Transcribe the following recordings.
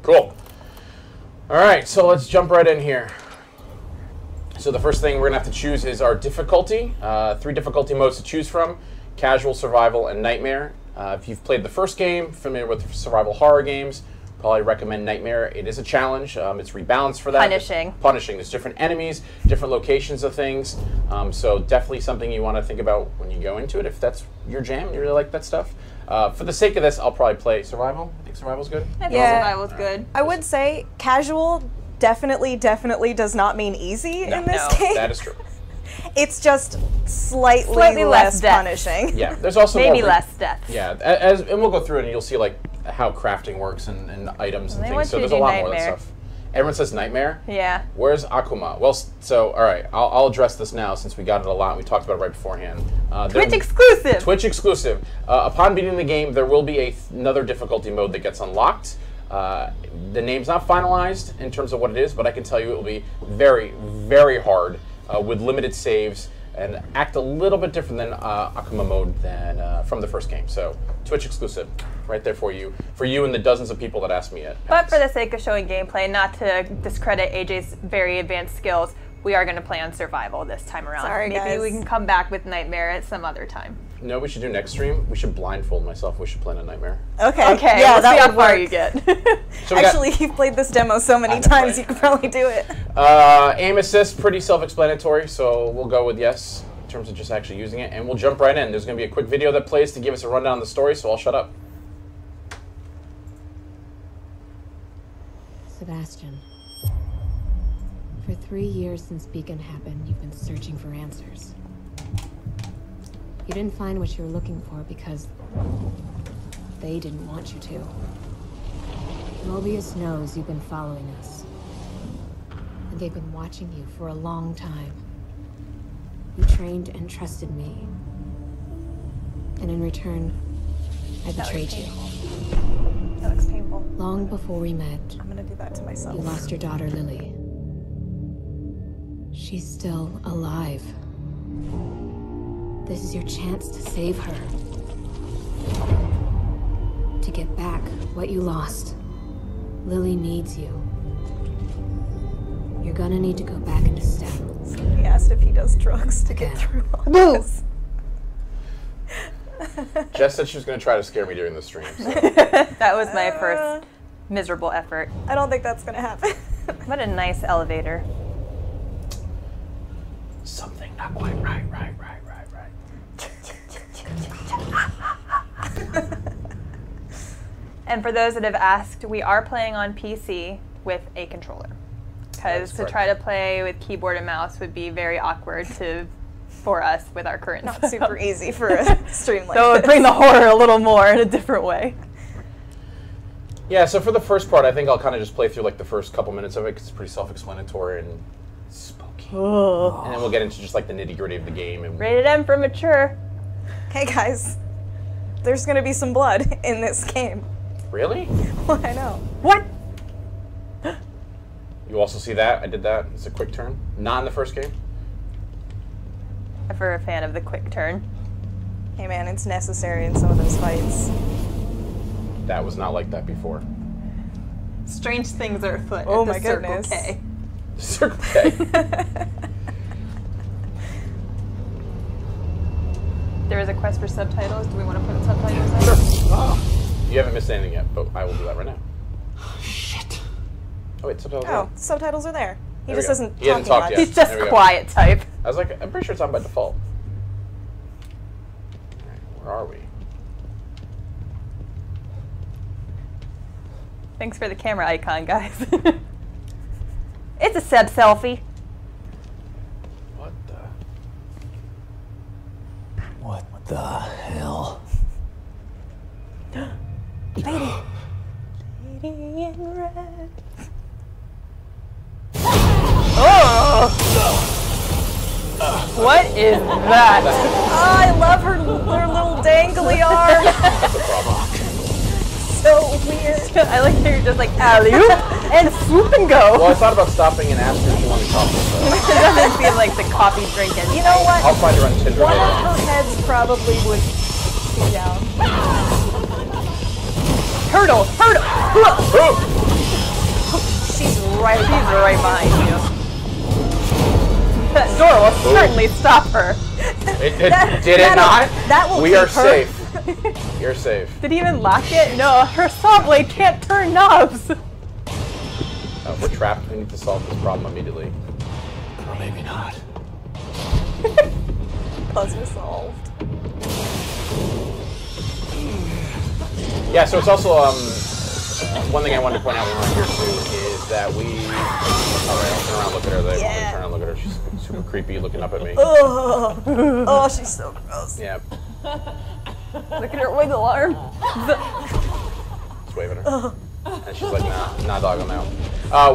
Cool. All right, so let's jump right in here. So the first thing we're gonna have to choose is our difficulty. 3 difficulty modes to choose from: casual, survival, and nightmare. If you've played the first game, familiar with survival horror games, probably recommend Nightmare. It is a challenge. It's rebalanced for that. Punishing. Punishing. There's different enemies, different locations of things. So definitely something you want to think about when you go into it. If that's your jam, you really like that stuff. For the sake of this, I'll probably play survival. I think survival's good. I think survival's good. I would say casual definitely does not mean easy in this game. That is true. It's just slightly less punishing. Yeah, there's also maybe more less death. Yeah, and we'll go through it and you'll see like how crafting works and items and things. So there's a lot more of that stuff. Everyone says Nightmare. Yeah. Where's Akuma? Well, so all right, I'll address this now since we got it a lot and we talked about it right beforehand. Twitch exclusive. Twitch exclusive. Upon beating the game, there will be another difficulty mode that gets unlocked. The name's not finalized in terms of what it is, but I can tell you it will be very, very hard with limited saves and act a little bit different than Akuma mode than from the first game. So Twitch exclusive, right there for you and the dozens of people that asked me it. But for the sake of showing gameplay, not to discredit AJ's very advanced skills, we are going to play on survival this time around. Sorry, Maybe guys. We can come back with Nightmare at some other time. You know what we should do next stream? We should blindfold myself. We should play a Nightmare. Okay. Okay. Yeah, we'll that see how would far work. you get. So Actually, you've played this demo so many times, you could probably do it. Aim assist, pretty self-explanatory, so we'll go with yes in terms of just actually using it, and we'll jump right in. There's going to be a quick video that plays to give us a rundown of the story, so I'll shut up. Sebastian, for 3 years since Beacon happened, you've been searching for answers. You didn't find what you were looking for because they didn't want you to. Mobius knows you've been following us, and they've been watching you for a long time. You trained and trusted me, and in return, I betrayed you. That looks painful. Long before we met, I'm gonna do that to myself. you lost your daughter, Lily. She's still alive. This is your chance to save her. To get back what you lost. Lily needs you. You're gonna need to go back into STEM. He asked if he does drugs to get through all this. Jess said she was going to try to scare me during the stream. So. That was my first miserable effort. I don't think that's gonna happen. What a nice elevator. Something not quite right. And for those that have asked, we are playing on PC with a controller. Because to try to play with keyboard and mouse would be very awkward for us with our current Not super easy for a stream like so it would bring the horror a little more in a different way. Yeah, so for the first part, I think I'll kind of just play through like the first couple minutes of it because it's pretty self-explanatory and spooky. Oh. And then we'll get into just like the nitty-gritty of the game. And Rated M for mature. Hey guys, there's gonna be some blood in this game. Really? Well, I know. What? You also see that? I did that. It's a quick turn. Not in the first game. For a fan of the quick turn. Hey man, it's necessary in some of those fights. That was not like that before. Strange things are afoot Oh at the my goodness. Circle K. Circle K. There is a quest for subtitles. Do we want to put subtitles in? Sure. Oh. You haven't missed anything yet, but I will do that right now. Shit. Oh wait, subtitles. Oh, subtitles are there. He There just we go. isn't He hasn't talking talked much. yet. He's just There we go. quiet type. I was like, I'm pretty sure it's on by default. All right, where are we? Thanks for the camera icon, guys. It's a Seb selfie. What the? What the hell? Lady. Lady in red. Oh! What is that? Oh, I love her little dangly arm. That's a problem. So weird. I like how you're just like alley-oop and swoop and go. Well, I thought about stopping and asking if she wanted coffee. It doesn't feel like the coffee drink and You know what? I'll find her on Tinder One later. of her heads probably would be down. Hurdle! Ooh! She's right behind you. That door will certainly stop her. Did it not? That will We keep are her. safe. You're safe. Did he even lock it? No, her saw blade can't turn knobs. We're trapped. We need to solve this problem immediately. Or maybe not. Puzzle solved. Yeah, so it's also one thing I wanted to point out when we're here too is that we. All right, I'll turn around, look at her. Yeah. Turn around, look at her. She's super creepy, looking up at me. Oh, she's so gross. Yeah, Look at her wiggle arm. just waving her. And she's like, nah, dog, I'm out.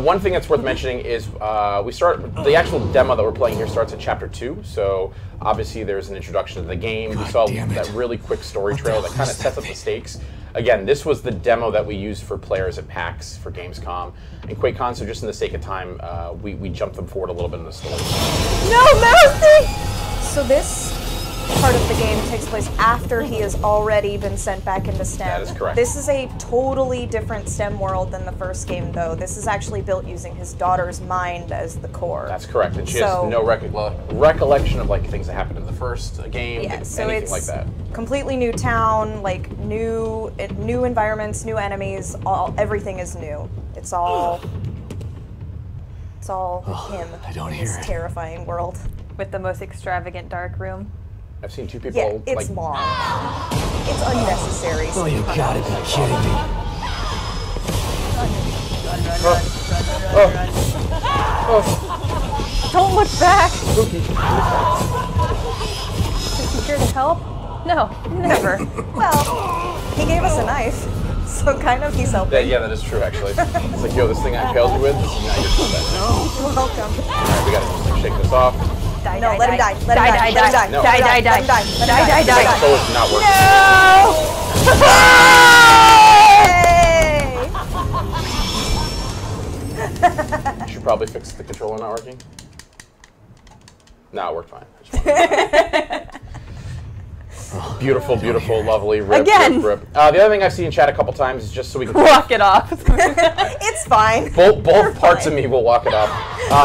One thing that's worth mentioning is the actual demo that we're playing here starts at chapter 2. So obviously there's an introduction to the game. We saw that really quick story trail that kind of sets up the stakes. Again, this was the demo that we used for players at PAX for Gamescom and QuakeCon. So just in the sake of time, we jumped them forward a little bit in the story. No, Mousy! So this part of the game takes place after he has already been sent back into STEM. That is correct. This is a totally different STEM world than the first game, though. This is actually built using his daughter's mind as the core. That's correct, and she has no recollection of like things that happened in the first game, so anything it's like that. Completely new town, like new environments, new enemies. Everything is new. It's all him. I don't in hear this it. terrifying world. With the most extravagant dark room. I've seen two people. Yeah, it's like, long. It's unnecessary. Oh, you gotta be kidding me. Don't look back! Spooky. Is he here to help? No, never. Well, he gave us a knife, so kind of he's helping. Yeah, that is true actually. It's like, yo, this thing I impaled you with, now you're combat. You're welcome. Alright, we gotta just like, shake this off. Die, No, die, let him die. Let him die. Die, Let him die, die. No. die, die, Let die, him die. Let him die, die. die, Let him die. So it's not working. Hey! You should probably fix the controller not working. No, it worked fine. I just wanted to- Beautiful, beautiful, lovely. Rip, Again. rip, rip. The other thing I've seen in chat a couple times is just so we can. Walk it off. It's fine. Both parts of me will walk it off.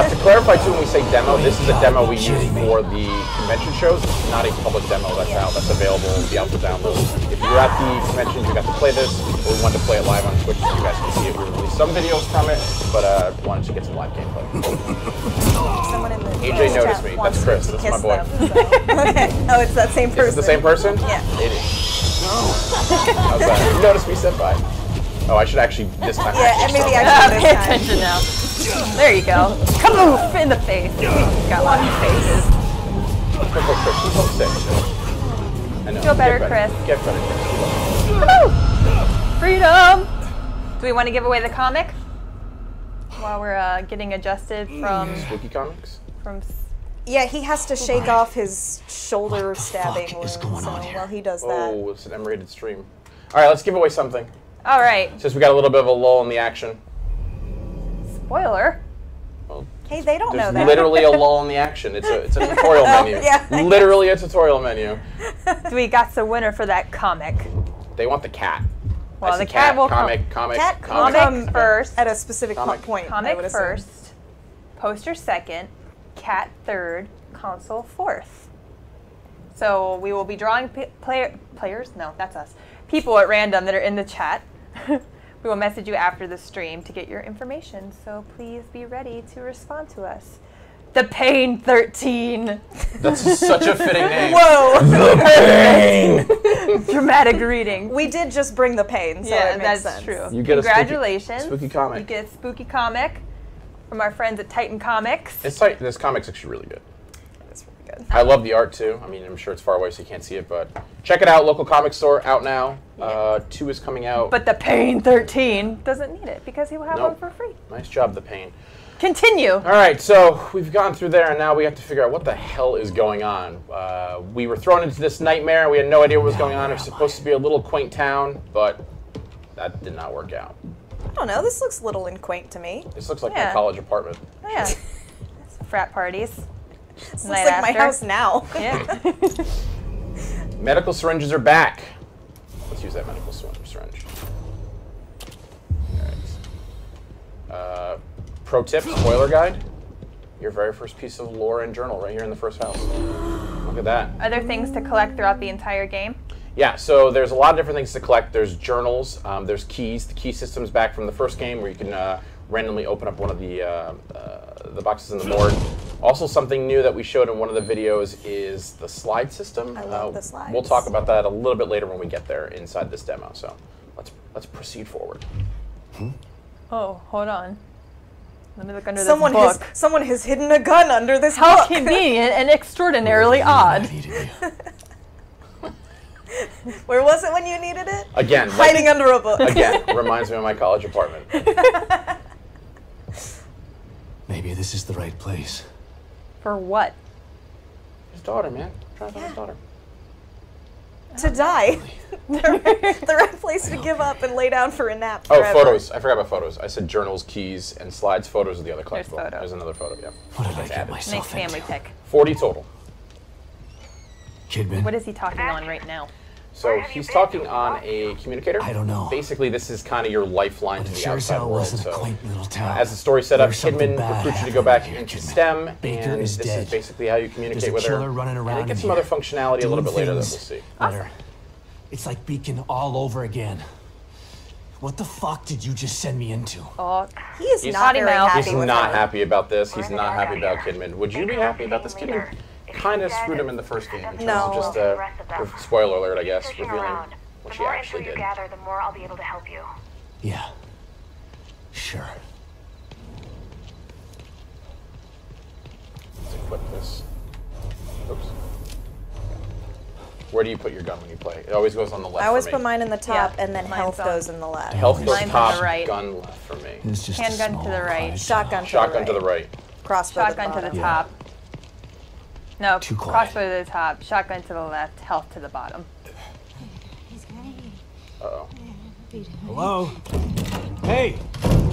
To clarify too, when we say demo, this is a demo we use for the convention shows. It's not a public demo that's out. That's available. It'll be out for download. If you were at the convention, you got to play this, or we wanted to play it live on Twitch so you guys can see it. We released some videos from it, but wanted to get some live gameplay. Someone in the AJ chat noticed me. wants That's Chris. to That's my kiss boy. them, so. Okay. Oh, it's that same person. Is it the same person? Yeah. It is. How's that? You noticed me, senpai. Oh, I should actually this time. Yeah, and maybe start. actually Pay this time. attention now. There you go. Kamoof in the face. Got lots of faces. Quick, Chris. She's homesick. I know. Feel better, Get Chris. Get better, Chris. Woo! Freedom! Do we want to give away the comic? While we're getting adjusted from... Spooky comics? Yeah, he has to shake off his shoulder stabbing fuck wound, is going so on here? while he does that. Oh, it's an M-rated stream. All right, let's give away something. All right. Since we got a little bit of a lull in the action. Spoiler. Well, Hey, they don't know there's that. literally a lull in the action. It's a tutorial menu. Yeah, I Literally a tutorial menu. We got the winner for that comic. They want the cat. Well, I see the cat will comic. Cat comic. Comic first. At a specific Comic. point. I Comic would assume. first, poster second, cat third, console fourth. So we will be drawing players. No, that's us. People at random that are in the chat. We will message you after the stream to get your information. So please be ready to respond to us. The Pain 13. That's such a fitting name. Whoa! Dramatic reading. We did just bring the pain, so Yeah, it makes that's sense. You true. get a Congratulations. spooky comic. You get a spooky comic from our friends at Titan Comics. It's tight. This comic's actually really good. That's really good. I love the art too. I mean, I'm sure it's far away so you can't see it, but check it out. Local comic store out now. 2 is coming out. But the Pain 13 doesn't need it because he will have Nope. one for free. Nice job, the pain. Continue. All right, so we've gone through there, and now we have to figure out what the hell is going on. We were thrown into this nightmare. We had no idea what was going on. It was supposed to be a little quaint town, but that did not work out. I don't know, this looks little and quaint to me. This looks like my Yeah. college apartment. Oh, yeah. Frat parties. This Night looks like my after. house now. Yeah. Medical syringes are back. Let's use that medical syringe. All right. Pro tip, spoiler guide. Your very first piece of lore and journal right here in the first house. Look at that. Are there things to collect throughout the entire game? Yeah, so there's a lot of different things to collect. There's journals, there's keys. The key system's back from the first game where you can randomly open up one of the boxes in the morgue. Also, something new that we showed in one of the videos is the slide system. I love the slides. We'll talk about that a little bit later when we get there inside this demo. So let's proceed forward. Oh, hold on. Let me look under Someone this book. someone has hidden a gun under this How book. convenient and extraordinarily odd. Where was it when you needed it? Again, Hiding under a book. Again, reminds me of my college apartment. Maybe this is the right place. For what? His daughter, man. Trying to find his daughter. To die. The right place to give up and lay down for a nap Oh, forever. photos. I forgot about photos. I said journals, keys, and slides. Photos are the other There's collectible. photos. There's another photo, yeah. What did I get added. Nice myself family into? pic. 40 total. Kidman, What is he talking on right now? So he's talking on a communicator. I don't know. Basically, this is kind of your lifeline But to it the sure as outside hell world. wasn't a So, quaint little town. as the story set up, There's something Kidman bad recruits you to go happening back here, into Kidman. STEM, Baker and is this dead. is basically how you communicate There's a with her. killer running And around it gets in some other here, functionality a little bit later that we'll see. Better. It's like Beacon all over again. What the fuck did you just send me into? Oh, He is He's- not very He's happy He's with not her. happy about this. He's not happy about Kidman. Would you be happy about this? Kidman kind of screwed him in the first game. In terms No. of just spoiler alert, I guess, revealing what she actually did. gather, the more I'll be able to help you. Yeah. Sure. Let's equip this. Oops. Where do you put your gun when you play? It always goes on the left. I always for put me. mine in the top, Yeah, and then mine's health on. goes in the left. Health goes Mine's on top, the right. gun left for me. It's just a Handgun to small the right. quiet Shotgun to Shotgun the to right. the right. Crossbow shotgun to to the the bottom. top. No, Too quiet. crossbow to the top, shotgun to the left, health to the bottom. Uh-oh. Hello? Hey!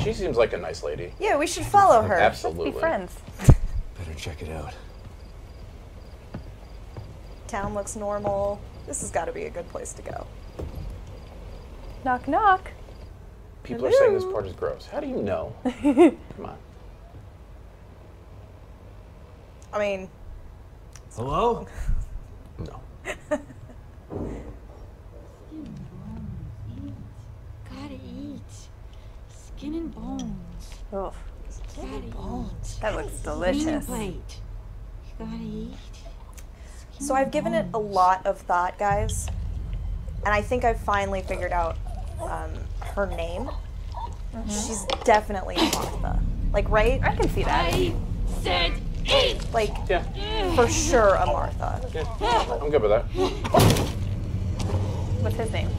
She seems like a nice lady. Yeah, we should follow her. Absolutely. Be friends. Better check it out. Town looks normal. This has got to be a good place to go. Knock, knock. People are saying this part is gross. How do you know? Come on. I mean, Hello? No. Gotta eat. Skin and bones. Ugh, Gotta eat. that looks Clean delicious. your plate. You gotta eat. so I've given it a lot of thought, guys, and I think I've finally figured out her name. She's definitely Martha. Like, right? I can see that. I said eat. Like, Yeah. for sure a Martha. Yeah. I'm good with that. What's his name?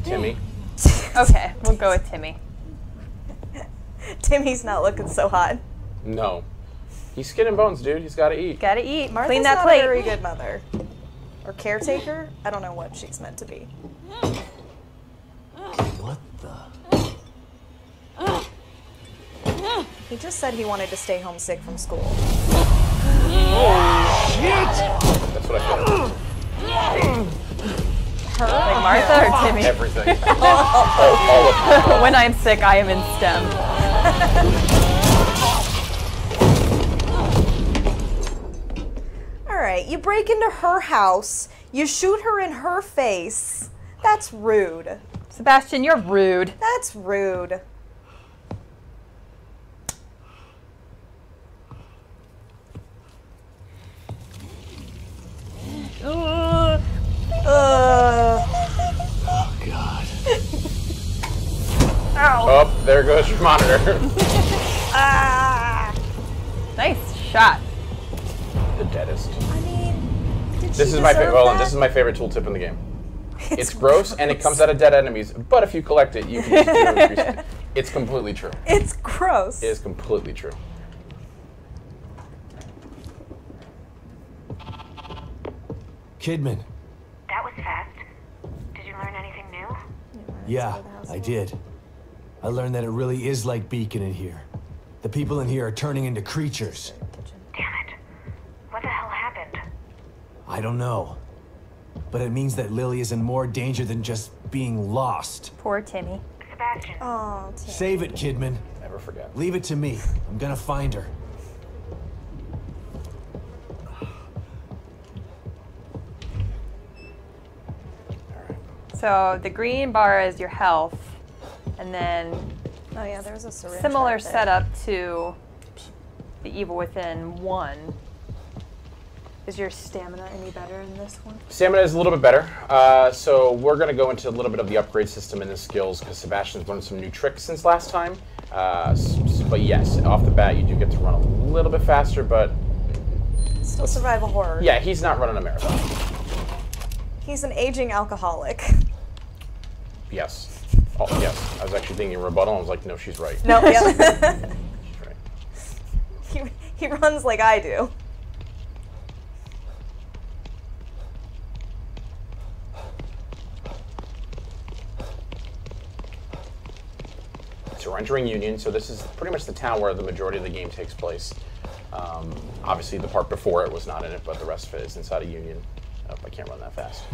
Timmy. Okay, we'll go with Timmy. Timmy's not looking so hot. No. He's skin and bones, dude. He's got to eat. Gotta eat. Martha's Clean that not plate. a very good mother. Or caretaker? I don't know what she's meant to be. What the? He just said he wanted to stay home sick from school. That's what I feel. Like Martha or Timmy? Everything. all of them. When I'm sick, I am in STEM. All right, you break into her house, you shoot her in her face. That's rude. Sebastian, you're rude. That's rude. Oh, God. Oh, there goes your monitor. Ah! Nice shot. The deadest. I mean, did This she is my deserve favorite. Well, that? this is my favorite tooltip in the game. It's gross and it comes out of dead enemies, but if you collect it, you can use it to increase it. It's completely true. It's gross. It is completely true. Kidman. That was fast. Did you learn anything new? Yeah, I did. I learned that it really is like Beacon in here. The people in here are turning into creatures. Damn it. What the hell happened? I don't know. But it means that Lily is in more danger than just being lost. Poor Timmy. Sebastian, Oh, Tim. Save it, Kidman. Never forget. Leave it to me. I'm gonna find her. So the green bar is your health, and then Oh yeah, there's a syringe. similar right there. setup to the Evil Within 1. Is your stamina any better in this one? Stamina is a little bit better. So we're going to go into a little bit of the upgrade system and the skills because Sebastian's learned some new tricks since last time. But yes, off the bat, you do get to run a little bit faster, but Still survival horror. yeah, he's not running a marathon. He's an aging alcoholic. Yes. Oh, yes. I was actually thinking rebuttal. I was like, no, she's right. No, yeah. She's right. he runs like I do. So we're entering Union, so this is pretty much the town where the majority of the game takes place. Obviously, the part before it was not in it, but the rest of it is inside of Union. Oh, I can't run that fast.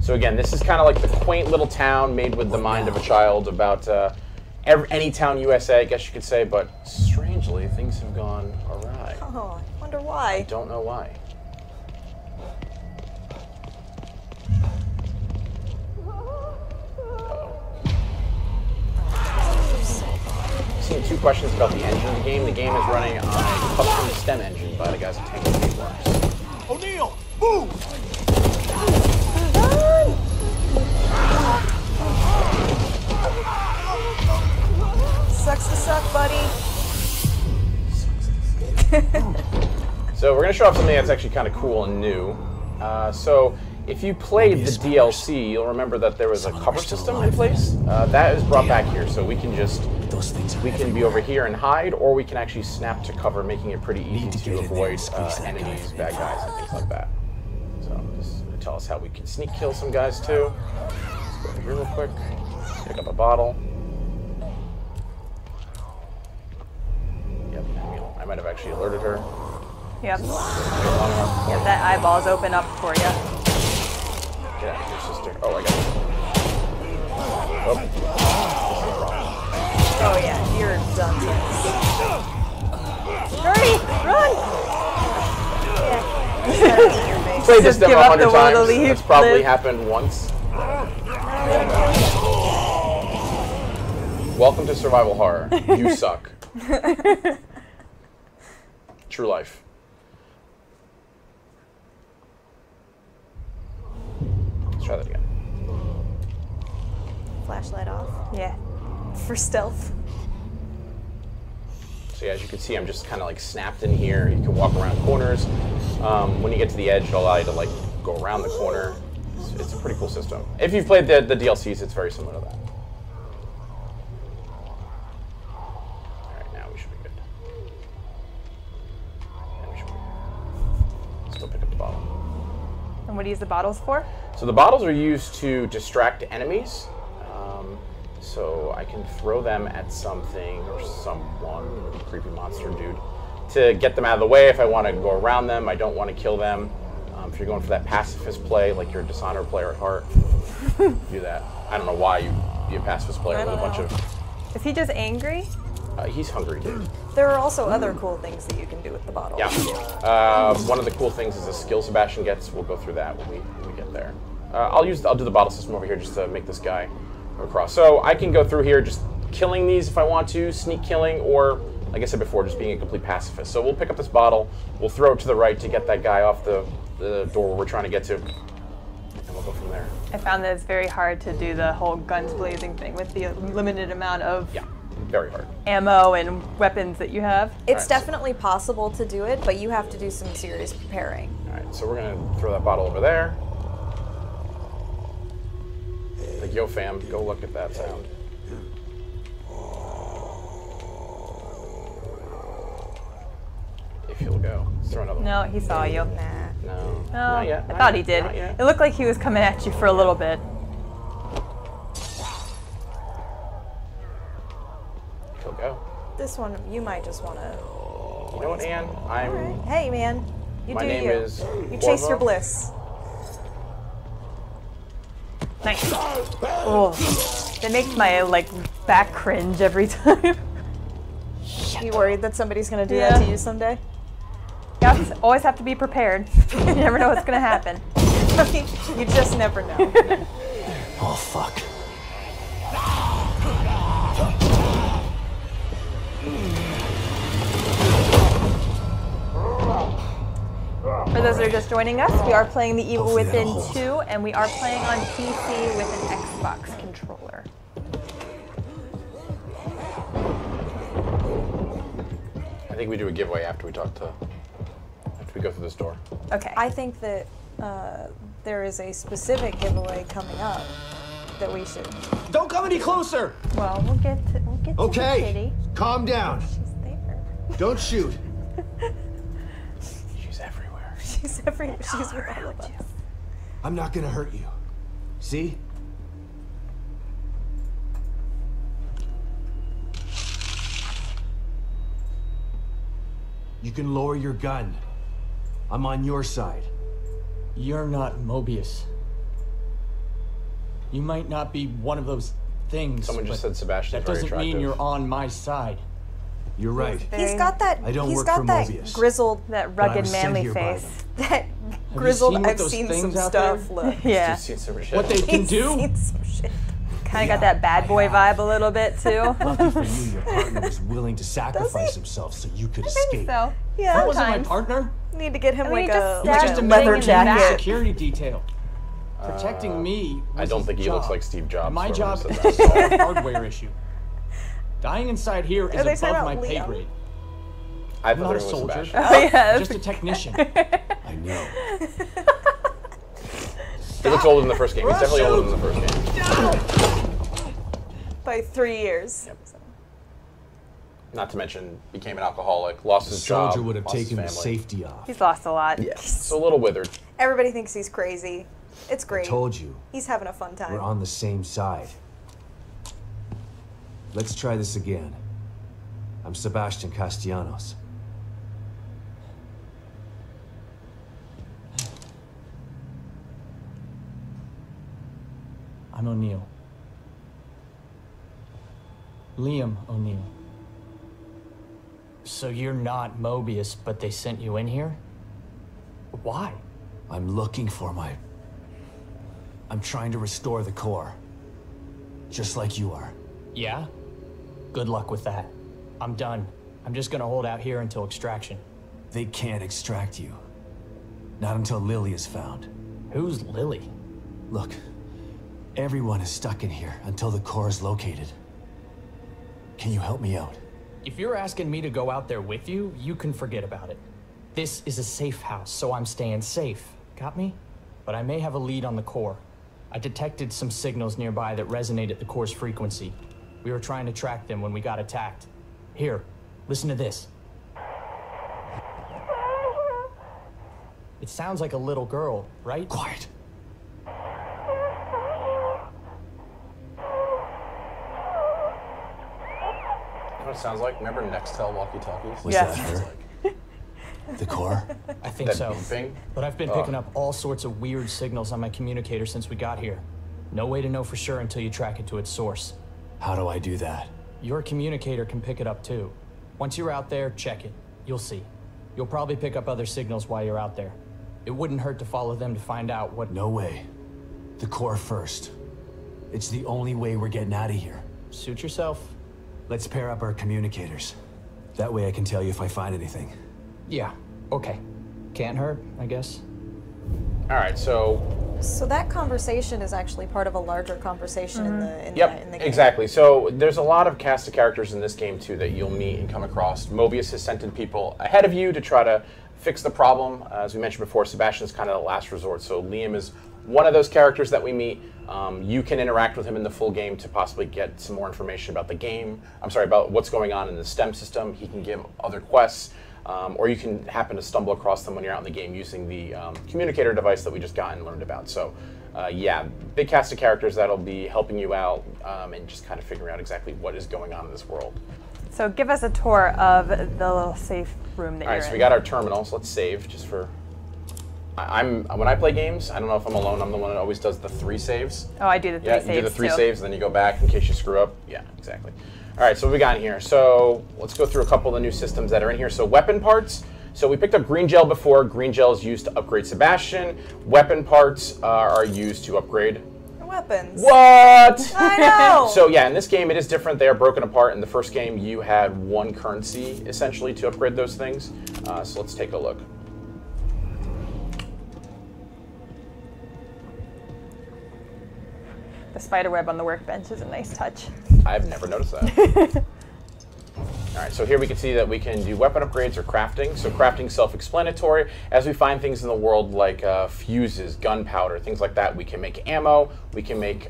So again, this is kind of like the quaint little town made with the mind of a child about any town USA, I guess you could say, but strangely, things have gone awry. Oh, I wonder why. Don't know why. Seeing 2 questions about the engine of the game. The game is running on a custom stem engine by the guys at Tango Gameworks. O'Neill, move! Sucks to suck, buddy. So we're going to show off something that's actually kind of cool and new. So if you played the DLC, you'll remember that there was a cover system in place. That is brought back here, so we can just be over here and hide, or we can actually snap to cover, making it pretty easy to avoid enemies, bad guys, and things like that. So this will tell us how we can sneak kill some guys too. Let's go over here real quick. Pick up a bottle. Yep, I might have actually alerted her. Yep. Long enough. Yep, that eyeball's open up for you. Get out of here, sister. Oh, I got it. Oh. Oh yeah, you're done. Hurry! Run! Yeah. Played this Just demo give up 100 the will to times. leave, It's probably live. happened once. Welcome to survival horror. You suck. True life. Let's try that again. Flashlight off Yeah. for stealth. So yeah, as you can see, I'm just kind of like snapped in here. You can walk around corners. When you get to the edge, it'll allow you to like go around the corner. It's a pretty cool system. If you've played the DLCs, it's very similar to that. All right, now we should be good. Yeah, we should be good. Still pick up the bottle. And what do you use the bottles for? So the bottles are used to distract enemies. So I can throw them at something or someone, creepy monster dude, to get them out of the way if I want to go around them. I don't want to kill them. If you're going for that pacifist play, like you're a Dishonored player at heart, do that. I don't know why you'd be a pacifist player with a bunch of... Is he just angry? He's hungry, dude. There are also other cool things that you can do with the bottle. Yeah. One of the cool things is a skill Sebastian gets. We'll go through that when we get there. I'll do the bottle system over here just to make this guy go across. So I can go through here just killing these if I want to, sneak killing, or like I said before, just being a complete pacifist. So we'll pick up this bottle, we'll throw it to the right to get that guy off the door we're trying to get to, and we'll go from there. I found that it's very hard to do the whole guns blazing thing with the limited amount of Yeah, very hard. ammo and weapons that you have. It's Alright, definitely possible to do it, but you have to do some serious preparing. All right, so we're gonna throw that bottle over there. Like, yo fam, go look at that sound. If you'll go. Let's throw another one. No, he saw you. Nah. No, No, not yet. I not thought yet, he did. not yet. It looked like he was coming at you for a little bit. If you'll go. This one, you might just want to. You know what, Anne? I'm. Alright. Hey, man. You My do name you. is You chase Corvo. your bliss. Nice. Oh, that makes my back cringe every time. You worried that somebody's gonna do that to you someday? You always have to be prepared. You never know what's gonna happen. I mean, you just never know. Oh, fuck. For those that are just joining us, we are playing The Evil Hopefully Within that'll hold. 2, and we are playing on PC with an Xbox controller. I think we do a giveaway after we go through this door. Okay. I think that there is a specific giveaway coming up that we should. Don't come any closer! Well, we'll get to the Okay, kitty. calm down. She's there. Don't shoot. She's everywhere. She's with all of us. I'm not gonna hurt you. See? You can lower your gun. I'm on your side. You're not Mobius. You might not be one of those things. Someone just but said Sebastian's that very doesn't attractive. mean you're on my side. You're right. He's got that. I don't he's work got for that Mobius. grizzled, That But I rugged was sent manly here by face. that you grizzled. seen what I've those seen some things out there? stuff. Look. Yeah. You've seen some shit. What they can He's do? seen some shit. Kind of got that bad boy vibe a little bit, too. Lucky for you, your partner was willing to sacrifice himself so you could I think escape. so. Yeah. That wasn't my Sometimes. partner. Need to get him I mean, like he a, just He was like just a a leather man in the jacket. security detail. Protecting me was I don't his think he job. looks like Steve Jobs. And my whoever job said is that. to solve a hardware issue. Dying inside here is Are they talking above my about pay Liam? grade. I I'm thought not a it was soldier. Sebastian. Oh, yeah. Just a technician. I know. He looks older than the first game. He's definitely older than the first game. By 3 years. Yep. Not to mention, became an alcoholic, lost The his job, soldier would have lost his taken the family. safety off. He's lost a lot. Yeah, it's a little withered. Everybody thinks he's crazy. It's I great. told you, He's having a fun time. we're on the same side. Let's try this again. I'm Sebastian Castellanos. I'm O'Neill. Liam O'Neill. So you're not Mobius, but they sent you in here? Why? I'm looking for my... I'm trying to restore the core. Just like you are. Yeah? Good luck with that. I'm done. I'm just gonna hold out here until extraction. They can't extract you. Not until Lily is found. Who's Lily? Look, everyone is stuck in here until the core is located. Can you help me out? If you're asking me to go out there with you, you can forget about it. This is a safe house, so I'm staying safe. Got me? But I may have a lead on the core. I detected some signals nearby that resonate at the core's frequency. We were trying to track them when we got attacked. Here, listen to this. It sounds like a little girl, right? Quiet. You know what it sounds like? Remember Nextel walkie-talkies? Was Yes. that her? The core? I think That so. beeping? But I've been picking up all sorts of weird signals on my communicator since we got here. No way to know for sure until you track it to its source. How do I do that? Your communicator can pick it up too. Once you're out there, check it. You'll see. You'll probably pick up other signals while you're out there. It wouldn't hurt to follow them to find out what... No way. The core first. It's the only way we're getting out of here. Suit yourself. Let's pair up our communicators. That way I can tell you if I find anything. Yeah, okay. Can't hurt, I guess. All right, so So that conversation is actually part of a larger conversation in the in the game. exactly. So there's a lot of cast of characters in this game too that you'll meet and come across. Mobius has sent in people ahead of you to try to fix the problem. As we mentioned before, Sebastian's kind of the last resort. So Liam is one of those characters that we meet. You can interact with him in the full game to possibly get some more information about the game. I'm sorry, about what's going on in the STEM system. He can give other quests. Or you can happen to stumble across them when you're out in the game using the communicator device that we just got and learned about. So yeah, big cast of characters that'll be helping you out and just kind of figuring out exactly what is going on in this world. So give us a tour of the little safe room that All right, you're so in. we got our terminals. Let's save just for... when I play games, I don't know if I'm alone, I'm the one that always does the 3 saves. Oh, I do the 3 Yeah, saves you do the 3 too. saves, then you go back in case you screw up. Yeah, exactly. All right, so what we got in here? So let's go through a couple of the new systems that are in here. So weapon parts. So we picked up green gel before. Green gel is used to upgrade Sebastian. Weapon parts are used to upgrade weapons. What? I know. So yeah, in this game it is different. They are broken apart. In the first game, you had one currency essentially to upgrade those things. So let's take a look. The spider web on the workbench is a nice touch. I've never noticed that. All right, so here we can see that we can do weapon upgrades or crafting. So crafting, self-explanatory. As we find things in the world like fuses, gunpowder, things like that, we can make ammo, we can make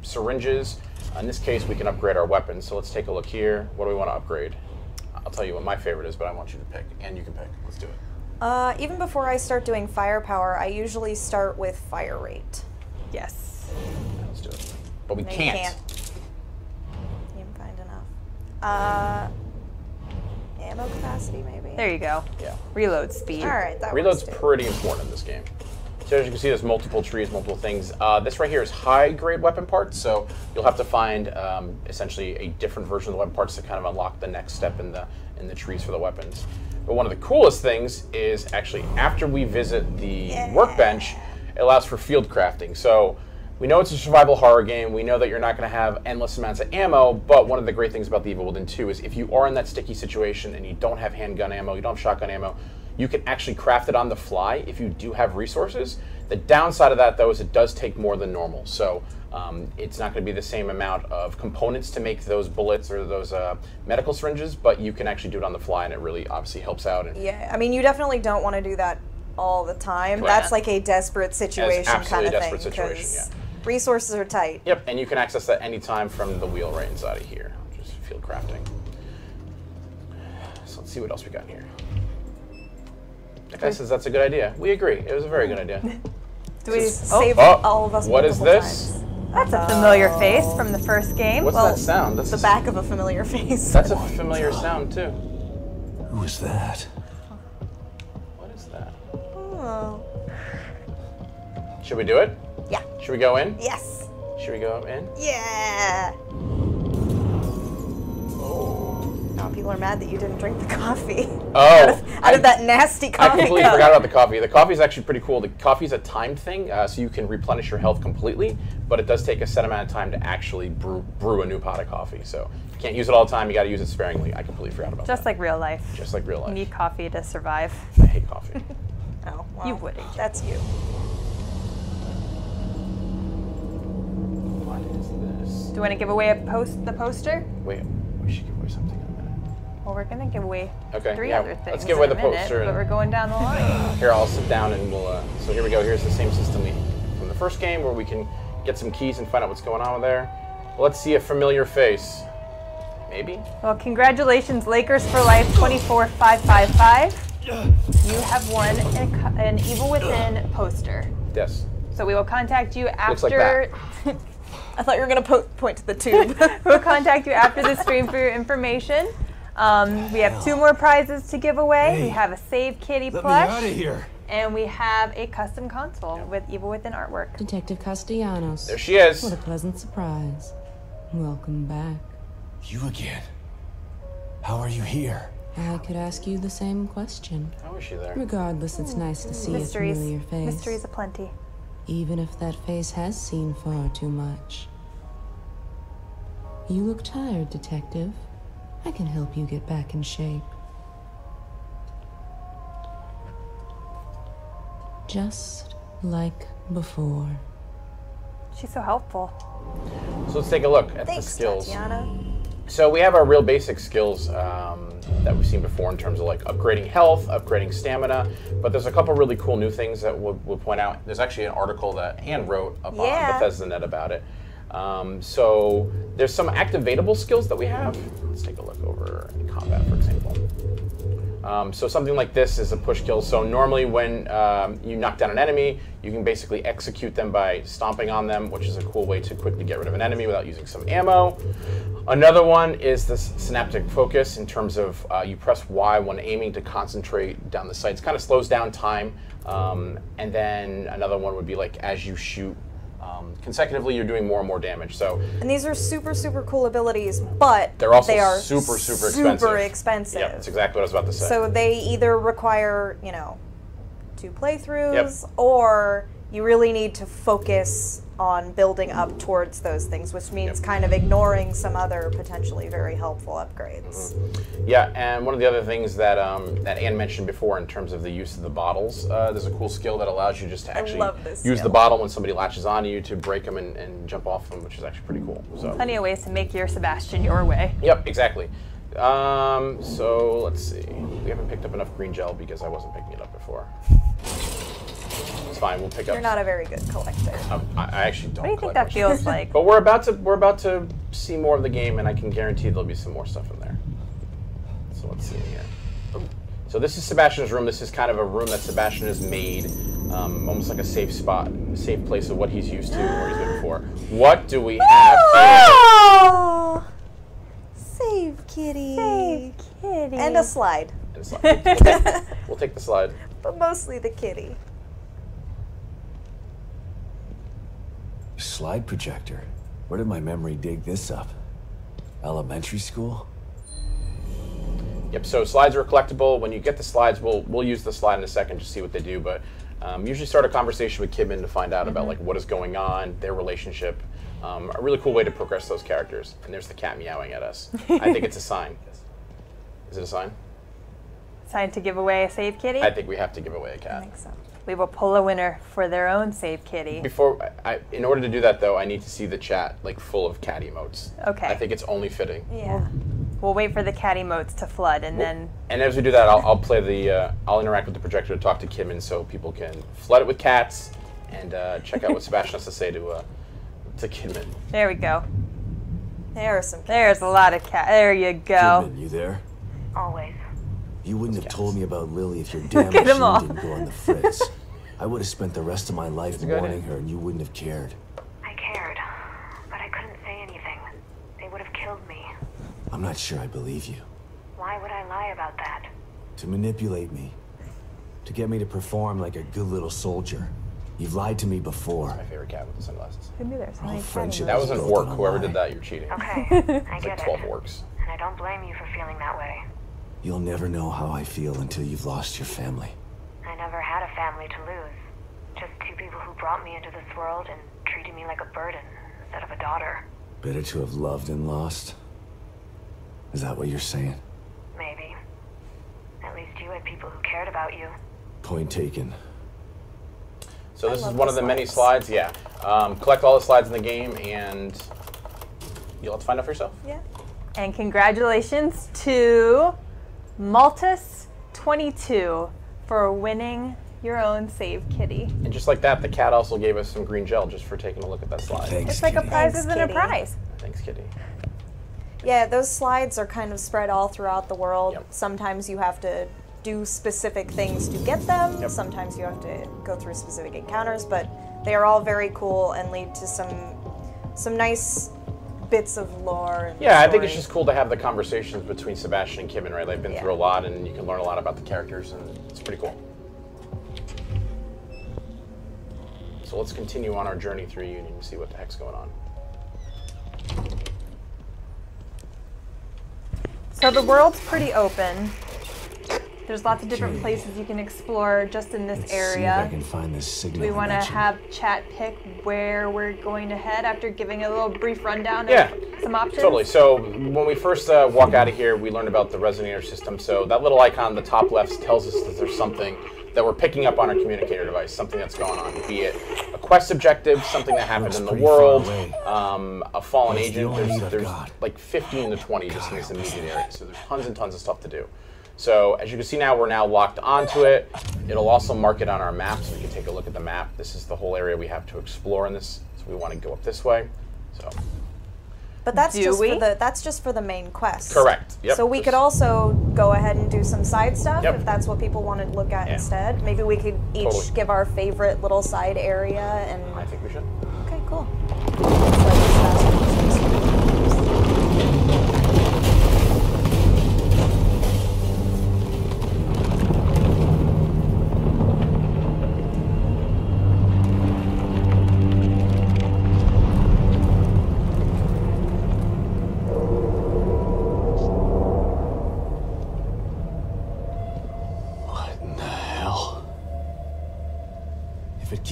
syringes. In this case, we can upgrade our weapons. So let's take a look here. What do we want to upgrade? I'll tell you what my favorite is, but I want you to pick, and you can pick. Let's do it. Even before I start doing firepower, I usually start with fire rate. Yes. Yeah, let's do it. But we No, you can't. can't even find enough. Ammo capacity, maybe? There you go. Yeah. Reload speed. All right, that Reload's works too. pretty important in this game. So as you can see, there's multiple trees, multiple things. This right here is high-grade weapon parts, so you'll have to find essentially a different version of the weapon parts to kind of unlock the next step in the trees for the weapons. But one of the coolest things is actually after we visit the workbench, it allows for field crafting. So we know it's a survival horror game. We know that you're not going to have endless amounts of ammo, but one of the great things about The Evil Within 2 is if you are in that sticky situation and you don't have handgun ammo, you don't have shotgun ammo, you can actually craft it on the fly if you do have resources. The downside of that, though, is it does take more than normal. So it's not going to be the same amount of components to make those bullets or those medical syringes, but you can actually do it on the fly, and it really obviously helps out. And Yeah, I mean, you definitely don't want to do that all the time. Correct. That's like a desperate situation kind absolutely of a desperate thing. situation, 'Cause yeah. resources are tight. Yep, and you can access that anytime from the wheel right inside of here, just field crafting. So let's see what else we got here. That guy says that's a good idea. We agree. It was a very good idea. Do we Save Oh, all of us what is multiple this? times. That's a familiar face from the first game. What's that sound? That's The back of a familiar face. That's a familiar sound too. Who is that? What is that? Oh. Should we do it? Yeah. Should we go in? Yes. Should we go in? Yeah. Now people are mad that you didn't drink the coffee. Oh, out of that nasty I coffee completely cup. forgot about the coffee. The coffee is actually pretty cool. The coffee is a timed thing, so you can replenish your health completely, but it does take a set amount of time to actually brew a new pot of coffee. So you can't use it all the time. You got to use it sparingly. I completely forgot about Just that. like real life. Just like real You life. need coffee to survive. I hate coffee. Oh, well, You wouldn't. That's you. What is this? Do you want to give away the poster? Wait, we should give away something in a minute. Well, we're going to give away Okay, 3 yeah, other things let's give away in a the minute, poster but and- we're going down the line. Here, I'll sit down and we'll. So here we go. Here's the same system from the first game where we can get some keys and find out what's going on there. Let's see a familiar face. Maybe? Well, congratulations, Lakers for Life 24555. You have won an Evil Within poster. Yes. So we will contact you Looks like after. I thought you were going to point to the tube. We'll contact you after the stream for your information. We have 2 more prizes to give away. Hey, we have a Save Kitty Let plush. me out of here. And we have a custom console with Evil Within artwork. Detective Castellanos. There she is. What a pleasant surprise. Welcome back. You again. How are you here? I could ask you the same question. How is she there? Regardless, it's nice to see Mysteries. a familiar face. Mysteries aplenty. Even if that face has seen far too much. You look tired, Detective. I can help you get back in shape. Just like before. She's so helpful. So let's take a look at Thanks, the skills. Tatiana. So we have our real basic skills that we've seen before in terms of like upgrading health, upgrading stamina, but there's a couple really cool new things that we'll point out. There's actually an article that Anne wrote up on Bethesda Net about it. So there's some activatable skills that we have. Let's take a look over in combat, for example. So something like this is a push kill. So normally when you knock down an enemy, you can basically execute them by stomping on them, which is a cool way to quickly get rid of an enemy without using some ammo. Another one is this synaptic focus in terms of you press Y when aiming to concentrate down the sights. Kind of slows down time. And then another one would be like as you shoot consecutively, you're doing more and more damage. So And these are super, super cool abilities, but they're also they are super, super expensive. Super expensive. Yeah, that's exactly what I was about to say. So they either require, 2 playthroughs, or you really need to focus on building up towards those things, which means kind of ignoring some other potentially very helpful upgrades. Yeah, and one of the other things that that Anne mentioned before in terms of the use of the bottles, there's a cool skill that allows you just to actually use the bottle when somebody latches onto you to break them and jump off them, which is actually pretty cool. So Plenty of ways to make your Sebastian your way. Yep, exactly. So let's see. We haven't picked up enough green gel because I wasn't picking it up before. It's fine. We'll pick up. You're not a very good collector. I actually don't. What do you think that feels like? But we're about to see more of the game, and I can guarantee there'll be some more stuff in there. So let's see in here. So this is Sebastian's room. This is kind of a room that Sebastian has made, almost like a safe spot, a safe place of what he's used to, where he's been before. What do we have here? Oh! Save kitty. Save kitty. And a slide. And a slide. We'll take the slide. But mostly the kitty. Slide projector. Where did my memory dig this up? Elementary school? Yep, so slides are collectible. When you get the slides, we'll use the slide in a second to see what they do, but usually start a conversation with Kidman to find out about like what is going on, their relationship. A really cool way to progress those characters. And there's the cat meowing at us. I think it's a sign. Is it a sign? Sign to give away a save kitty? I think we have to give away a I cat. think so. We will pull a winner for their own save kitty. In order to do that though, I need to see the chat like full of cat emotes. Okay. I think it's only fitting. Yeah. We'll wait for the cat emotes to flood, and then... And as we do that, I'll play the, I'll interact with the projector to talk to Kidman so people can flood it with cats and check out what Sebastian has to say to Kidman. There we go. There are some cats. There's a lot of cat. There you go. Kidman, you there? Always. You wouldn't have told me about Lily if your damn Look at 'em machine all. didn't go on the fritz. I would have spent the rest of my life a good mourning idea. her and you wouldn't have cared. I cared, but I couldn't say anything. They would have killed me. I'm not sure I believe you. Why would I lie about that? To manipulate me. To get me to perform like a good little soldier. You've lied to me before. My favorite cat with the sunglasses. Who knew there's so All many cat friendship emotes? That was an built orc. on a Whoever lie. did that, you're cheating. Okay, I It's get like 12 it. orcs. And I don't blame you for feeling that way. You'll never know how I feel until you've lost your family. I never had a family to lose. Just 2 people who brought me into this world and treated me like a burden instead of a daughter. Better to have loved and lost? Is that what you're saying? Maybe. At least you had people who cared about you. Point taken. So this is love one the of the many slides. slides, yeah. Collect all the slides in the game and you'll have to find out for yourself. Yeah. And congratulations to Maltus22 for winning your own save kitty. And just like that, the cat also gave us some green gel just for taking a look at that slide. Thanks, It's like a kitty. prize Thanks, within a kitty. prize. Thanks, Kitty. Yeah, those slides are kind of spread all throughout the world. Yep. Sometimes you have to do specific things to get them. Yep. Sometimes you have to go through specific encounters, but they are all very cool and lead to some nice bits of lore. And Yeah, I think it's story. just cool to have the conversations between Sebastian and Kidman, right? They've been Yeah. through a lot and you can learn a lot about the characters and it's pretty cool. So let's continue on our journey through Union and see what the heck's going on. So the world's pretty open. There's lots of different places you can explore just in this Let's see if I area. can find this signal. Do we want to mentioned. have chat pick where we're going to head after giving a little brief rundown Yeah, of some options? Totally. So when we first walk out of here, we learned about the resonator system. So that little icon on the top left tells us that there's something that we're picking up on our communicator device, something that's going on, be it a quest objective, something that happened Looks in the pretty far world, away. a fallen That's the agent. only lead There's, I've there's got. like 15 to 20 just in this immediate area. So there's tons and tons of stuff to do. So as you can see now, we're now locked onto it. It'll also mark it on our map, so we can take a look at the map. This is the whole area we have to explore in this. So we want to go up this way. So But that's Do just we? for the main quest. correct. Yep. So we could also go ahead and do some side stuff Yep. if that's what people want to look at Yeah. instead. Maybe we could each Totally. give our favorite little side area and I think we should. okay, cool. Let's let this fast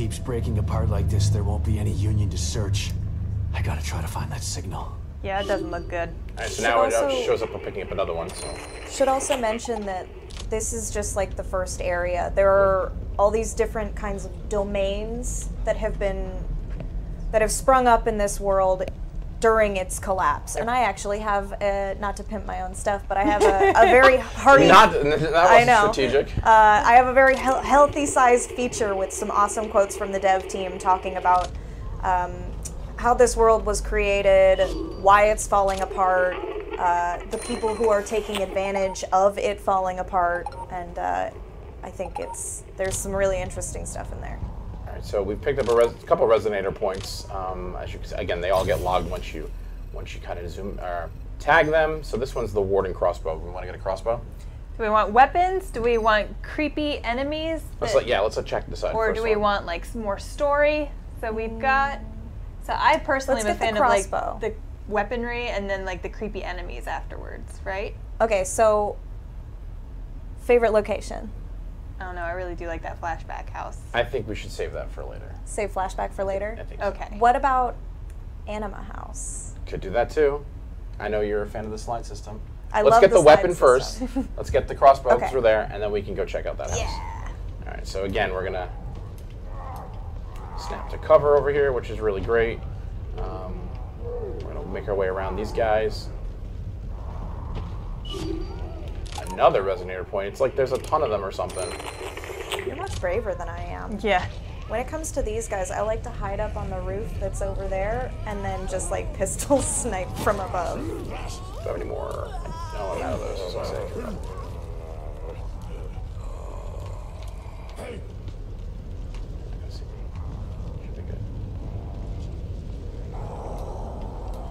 keeps breaking apart like this, there won't be any Union to search. I gotta try to find that signal. Yeah, it doesn't look good. All right, so Should now it also- shows up. We're picking up another one. So. Should also mention that this is just like the first area. There are all these different kinds of domains that have sprung up in this world during its collapse. And I actually have, not to pimp my own stuff, but I have a very hearty... That wasn't strategic. I have a very healthy sized feature with some awesome quotes from the dev team talking about how this world was created, why it's falling apart, the people who are taking advantage of it falling apart, and I think there's some really interesting stuff in there. All right, so we've picked up a couple resonator points. As you can see, again, they all get logged once you kind of zoom tag them. So this one's the warding crossbow. We want to get a crossbow. Do we want weapons? Do we want creepy enemies? Let's check this out. Or do we want like some more story? So we've got. So I personally am a fan of like the weaponry and then like the creepy enemies afterwards, right? Okay, so favorite location. I don't know. I really do like that flashback house. I think we should save that for later. Save flashback for later? I think so. Okay. What about Anima House? Could do that too. I know you're a fan of the slide system. I Let's love get the weapon slide first. system. Let's get the crossbow Okay. through there, and then we can go check out that house. Yeah. All right, so again, we're gonna snap to cover over here, which is really great. We're gonna make our way around these guys. Another resonator point. It's like there's a ton of them or something. You're much braver than I am. Yeah. When it comes to these guys, I like to hide up on the roof that's over there and then just like pistol snipe from above. Do I have any more? No, I'm out of those. So I say. Should be good.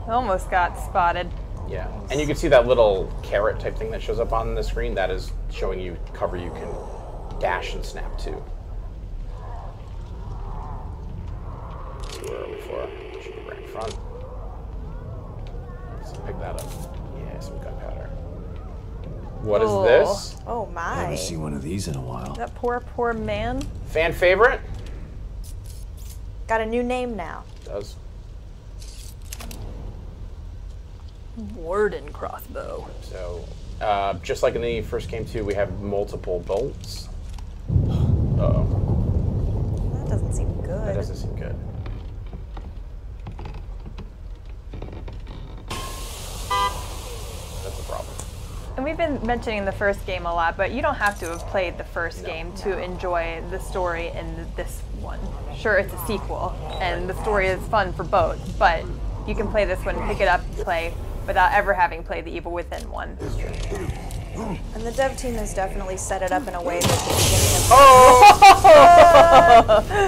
Almost got spotted. Yeah, and you can see that little carrot type thing that shows up on the screen. That is showing you cover you can dash and snap to. Where are we for? Should be right in front. Let's pick that up. Yeah, some gunpowder. What is this? Oh my. Haven't seen one of these in a while. That poor man. Fan favorite? Got a new name now. Does. Warden crossbow. So, just like in the first game too, we have multiple bolts. Uh-oh. That doesn't seem good. That doesn't seem good. That's a problem. And we've been mentioning the first game a lot, but you don't have to have played the first game to enjoy the story in this one. Sure, it's a sequel, and the story is fun for both, but you can play this one, pick it up, play, without ever having played the Evil Within one. And the dev team has definitely set it up in a way that the beginning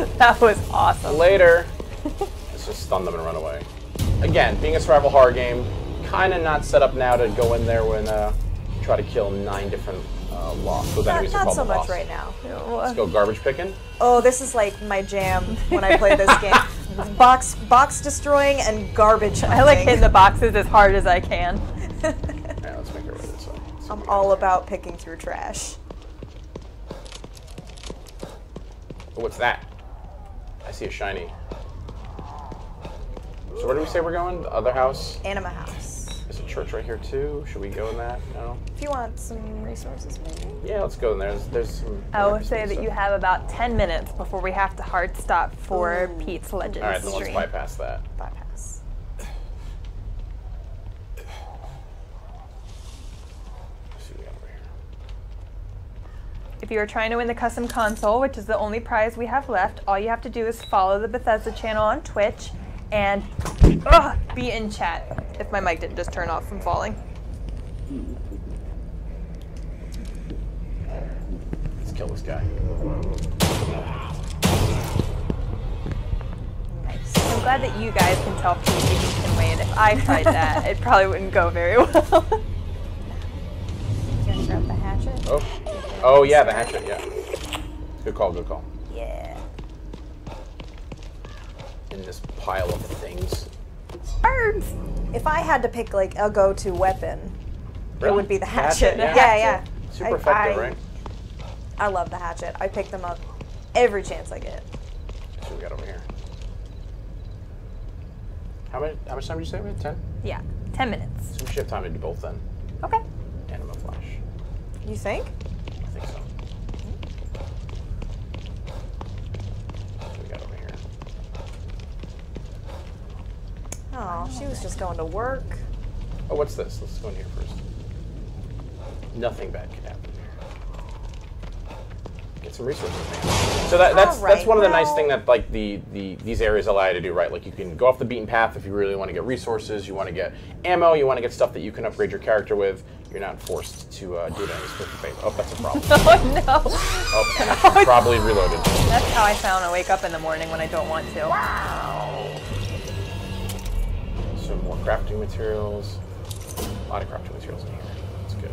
of That was awesome. Later. Let's just stun them and run away. Again, being a survival horror game, kind of not set up now to go in there when try to kill 9 different lost. Those enemies are not called so the much lost. right now. Let's go garbage picking. Oh, this is like my jam when I play this game. Box destroying and garbage hunting. I like hitting the boxes as hard as I can. Alright, let's make our way this way. I'm all about picking through trash. Oh, what's that? I see a shiny. So where do we say we're going? The other house? Anima House. There's a church right here too. Should we go in that? No? If you want some resources, maybe. Yeah, let's go in there. There's some... I will say that you have about 10 minutes before we have to hard stop for Pete's Legends Alright, then let's stream. bypass that. Bypass. Let's see what we got over here. If you are trying to win the custom console, which is the only prize we have left, all you have to do is follow the Bethesda channel on Twitch and be in chat. If my mic didn't just turn off from falling. Let's kill this guy. Nice. I'm glad that you guys can tell PvP can win. If I tried that, it probably wouldn't go very well. You gonna grab the hatchet? Oh yeah, the hatchet, yeah. Good call, good call. Yeah. In this pile of things. Birds! If I had to pick like a go-to weapon, it Really? would be the Hatchet, hatchet. yeah. Yeah. Super effective, right? I love the hatchet. I pick them up every chance I get. we got over here? How much time did you say we had? 10? Yeah, 10 minutes. So we should have time to do both then. Okay. Anima Flash. You think? I think so. What do we got over here? Oh, she was just going to work. Oh, what's this? Let's go in here first. Nothing bad can happen here. Get some resources, man. So that's one of the nice things that like these areas allow you to do, right? Like you can go off the beaten path if you really want to get resources, you want to get ammo, you want to get stuff that you can upgrade your character with. You're not forced to do it any split fate. Oh, that's a problem. Oh no. Oh, probably reloaded. That's how I found I wake up in the morning when I don't want to. Wow. Some more crafting materials. A lot of crafting materials in here. That's good.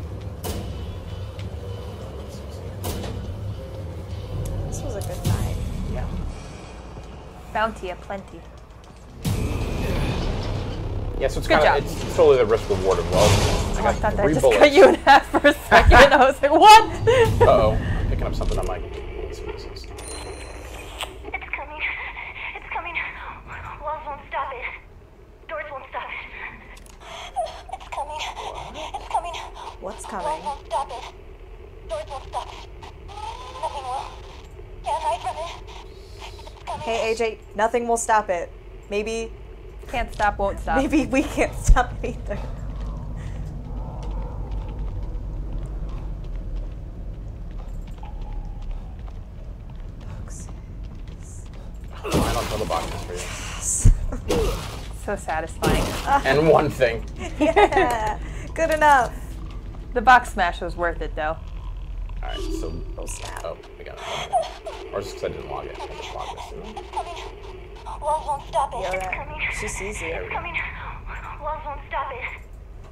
This was a good night. Yeah. Bounty aplenty. Yeah, so it's Good kind of job. it's totally the risk reward of well. Oh, I thought that 3 just bullets. cut you in half for a second. I was like, what? Uh-oh. Picking up something on my... Let's see what this is. It's coming. It's coming. Walls won't stop it. Doors won't stop it. It's coming. It's coming. What's coming? Walls won't stop it. Doors won't stop it. Nothing will. Can't hide from it. It's coming. Hey, AJ, nothing will stop it. Maybe Can't stop, won't stop. we can't stop it either. I don't fill the boxes for you. So satisfying. And one thing. Yeah, good enough. The box smash was worth it though. Alright, so... Oh, snap. Oh, we got it. Or just because I didn't log it. I just logged this. It's coming. Walls won't stop it. Yeah, It's that- coming. she sees you. It's coming. Walls won't stop it.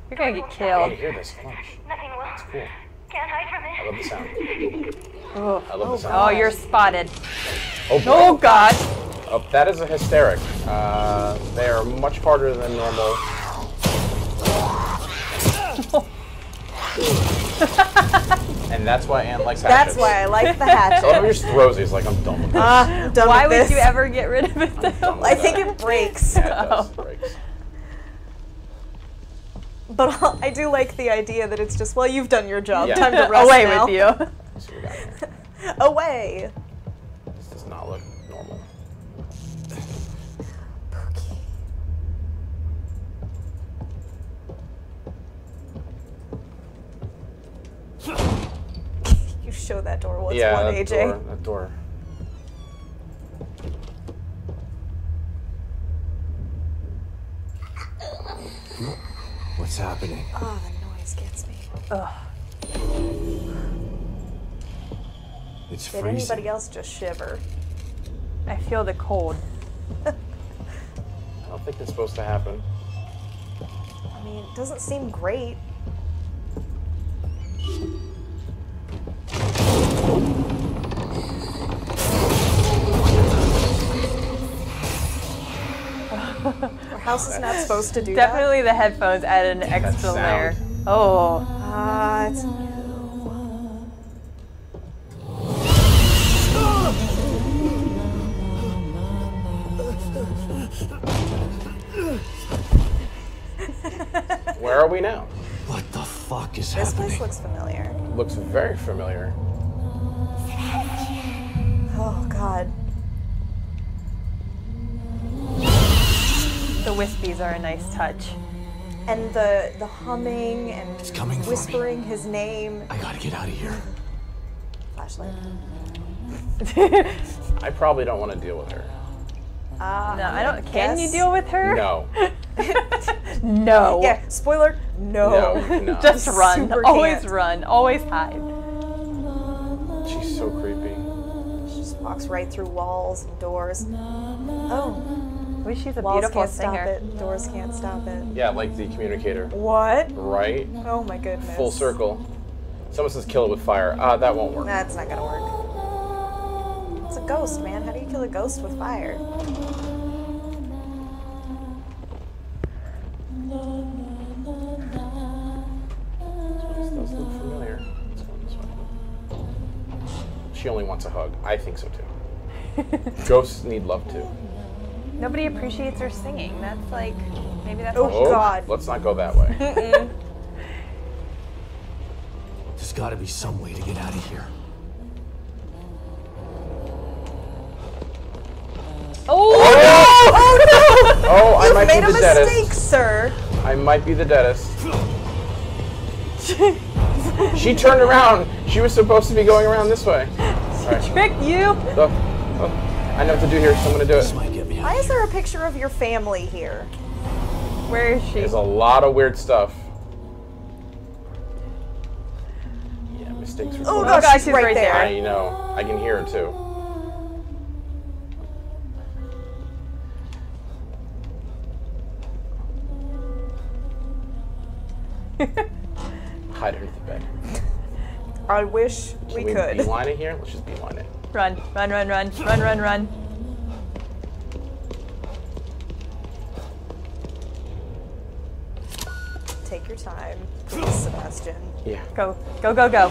You're gonna get Oh, you killed. hear this? Flash. Nothing will. It's cool. Can't hide from I it. love the sound. Oh, I love the sound. oh, you're spotted. Oh, boy. Oh god. Oh, that is a hysteric. They are much harder than normal. And that's why Anne likes hatchets. That's why I like the So one of hatchet. your just throws these like, I'm done with this. I'm done Why with would this. you ever get rid of it though? I think it breaks. Yeah, it does. It breaks. But I do like the idea that it's just, well, you've done your job. Yeah. Time to rest Away now. with you. Let's see what we got here. Away. This does not look normal. You show that door what's Yeah, one, that AJ. door. That door. What's happening? Oh, the noise gets me. It's Did freezing. anybody else just shiver? I feel the cold. I don't think that's supposed to happen. I mean, it doesn't seem great. Our house is not supposed to do Definitely the headphones added an extra sound. layer. Oh. that. It's Where are we now? What the fuck is this happening? place looks familiar. Looks very familiar. Oh, God. The wispies are a nice touch. And the humming and It's coming for me. whispering his name. I gotta get out of here. Flashlight. I probably don't want to deal with her. No, I don't. Can you guess- deal with her? No. No. Yeah, spoiler, no. No, you cannot. Just run. Super Always can't. run. Always hide. She's so creepy. She just walks right through walls and doors. Oh, Well, she's a walls beautiful can't stop singer. it. Doors can't stop it. Yeah, like the communicator. What? Right? Oh my goodness. Full circle. Someone says kill it with fire. That won't work. That's not gonna work. It's a ghost, man. How do you kill a ghost with fire? This does look familiar. Let's go this way. She only wants a hug. I think so too. Ghosts need love too. Nobody appreciates her singing. That's like, maybe that's Oh, all. God. Let's not go that way. There's gotta be some way to get out of here. Oh! Oh, I might Made be a the mistake, deadest. sir. I might be the deadest. She turned around. She was supposed to be going around this way. Alright. Tricked you! I know what to do here, so I'm gonna do This it. might get me out Why of is here. there a picture of your family here? Where is she? There's a lot of weird stuff. Yeah, mistakes are Oh, cool. no, God, she's she's right right there. there. I know. I can hear her too. Hide underneath the bed. I wish Can we could. beeline it here? Let's just beeline it. Run, run, run, run, run, run, run. Take your time, please, Sebastian. Yeah. Go, go, go, go.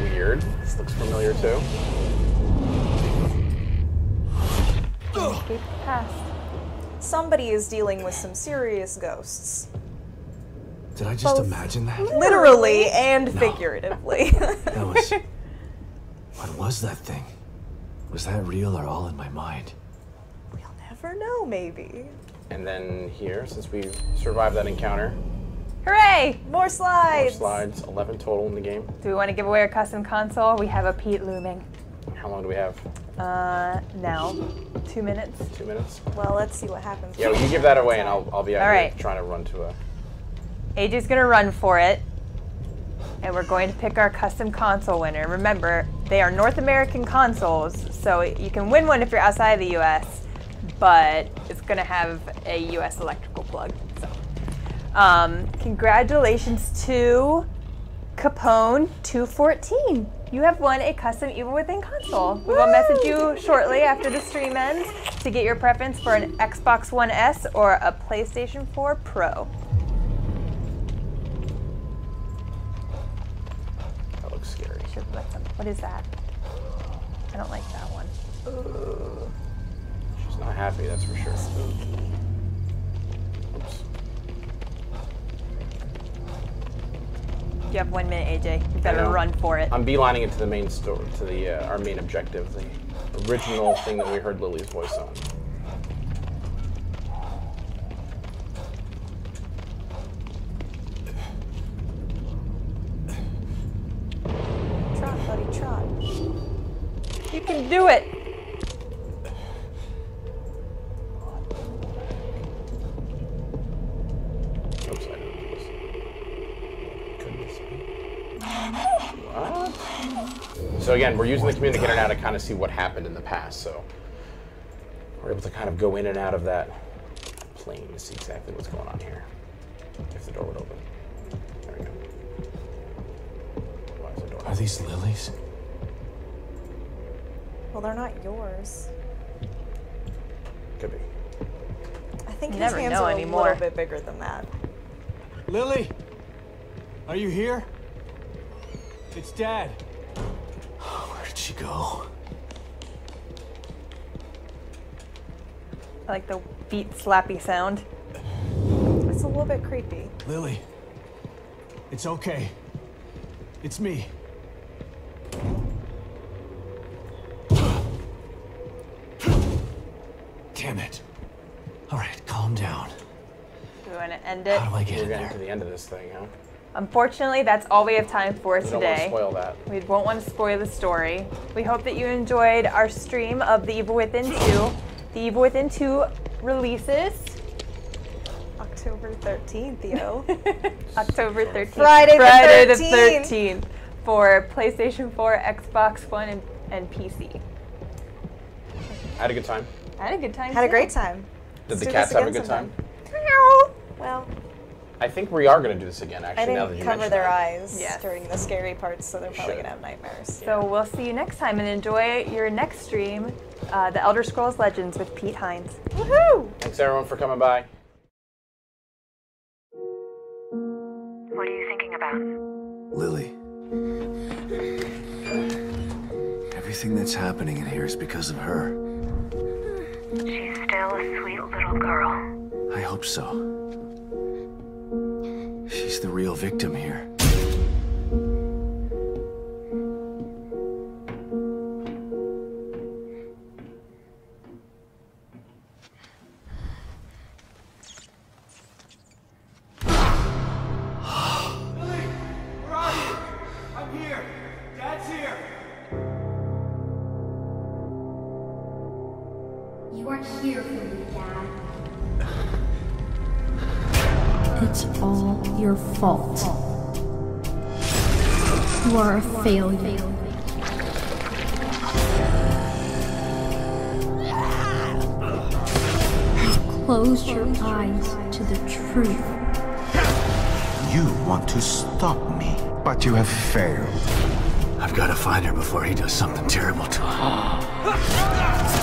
Weird. This looks familiar too. Escape the past. Somebody is dealing with some serious ghosts. Did I just Both. imagine that? Literally and figuratively. That was... What was that thing? Was that real or all in my mind? We'll never know, maybe. And then here, since we survived that encounter, Hooray! More more slides. slides, 11 total in the game. Do we want to give away our custom console? We have a Pete looming. How long do we have? Now, 2 minutes. 2 minutes? Well, let's see what happens. Yeah, well, you give that away and I'll be out All here right. trying to run to a... AJ's gonna run for it, and we're going to pick our custom console winner. Remember, they are North American consoles, so you can win one if you're outside of the US, but it's gonna have a US electrical plug. So, congratulations to Capone 214. You have won a custom Evil Within console. We will message you shortly after the stream ends to get your preference for an Xbox One S or a PlayStation 4 Pro. That looks scary. What is that? I don't like that one. She's not happy, that's for sure. Oops. You have 1 minute, AJ. You I better know. run for it. I'm beelining it to the main story, to the our main objective, the original thing that we heard Lily's voice on. Trot, buddy, trot. You can do it. Oops, I didn't do this. Could this be? What? So again, we're using the communicator now to kind of see what happened in the past, so we're able to kind of go in and out of that plane to see exactly what's going on here. If the door would open. There we go. Why is the door Are these lilies? Well, they're not yours. Could be. I think You his never hands know are anymore. a little bit bigger than that. Lily? Are you here? It's Dad. Where did she go? I like the beat slappy sound. It's a little bit creepy. Lily. It's okay. It's me. Damn it. All right, calm down. Do we want to end it? How do I get We're in getting there? to the end of this thing, huh? Unfortunately, that's all we have time for We don't want to today. spoil that. We won't want to spoil the story. We hope that you enjoyed our stream of The Evil Within 2. The Evil Within 2 releases October 13th, yo. October 13th. Friday the 13th. 13th for PlayStation 4, Xbox One, and PC. I had a good time. I had a good time. Had a too. great time. Did Let's the do cats this have a again good time? sometime. Well, I think we are going to do this again, I actually, now that didn't you cover mention their that. eyes Yes. during the scary parts, so they're probably Should. gonna have nightmares. So we'll see you next time and enjoy your next stream, The Elder Scrolls Legends with Pete Hines. Woohoo! Thanks, everyone, for coming by. What are you thinking about? Lily. Everything that's happening in here is because of her. She's still a sweet little girl. I hope so. She's the real victim here. You are here for me, Dad. It's all your fault. You are a failure. You closed your eyes to the truth. You want to stop me, but you have failed. I've got to find her before he does something terrible to her.